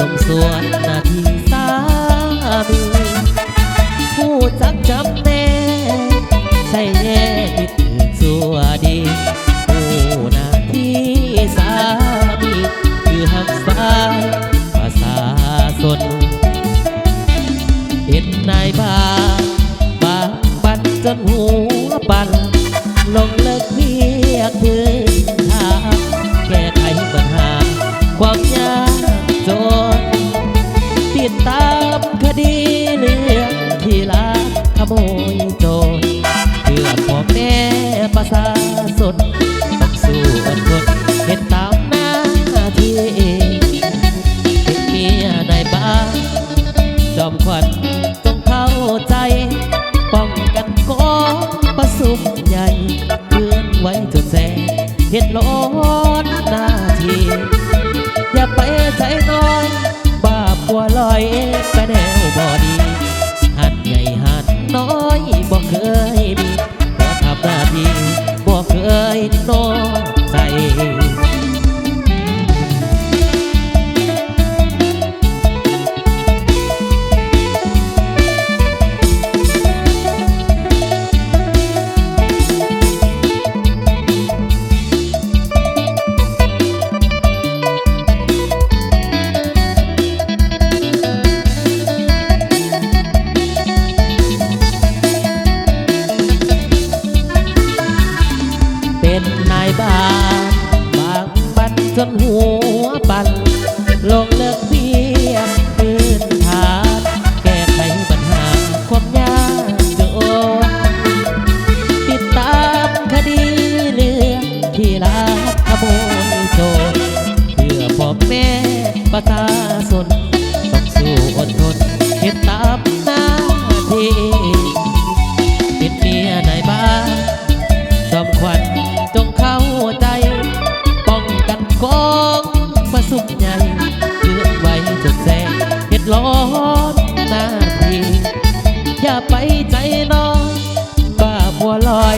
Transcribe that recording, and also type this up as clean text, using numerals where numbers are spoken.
งสวนหน้าที่สามีผู้จักจำแน่ใช่แย่ที่ถึงสัวดีผู้หน้าที่สามีคือหักสายภาษาสนเห็นนายบ้าบางบันจนหัวปั่นลงเลิกเพียกถึงทางแก้ไขปัญหาความยากจนติดตามคดีเรื่องที่ลักขโมยโจรเพื่อพ่อแม่ประชาชนต้องสู้อดทนเห็นตามหน้าที่เป็นเมียในบ้านจอมขวัญต้องเข้าใจป้องกันกองประสุมใหญ่เคลื่อนไหวจนแสเห็นร้อนหน้าที่อย่าไปใจน้อยบ้าปัวลอยไปแนวบ่ดีหันใหญ่หันน้อยบ่เคยมีเพราะทำหน้าที่บ่เคยน้อยใจเป็นนายบ้านบางบันจนหัวปั่นลงเลิกเพียงพื้นฐานแก้ไขปัญหาความยากจนติดตามคดีเรื่องที่ลักขโมยโจรเพื่อพ่อแม่ประชาชนต้องสู้อดทนเห็นตามหน้าที่เป็นเมียนายบ้านจอมขวัญจงเข้าใจป้องกันกองประสุมใหญ่เคลื่อนไหวจนแสงเห็ดร้อนหน้าที่อย่าไปใจน้อยบ้าบัวลอย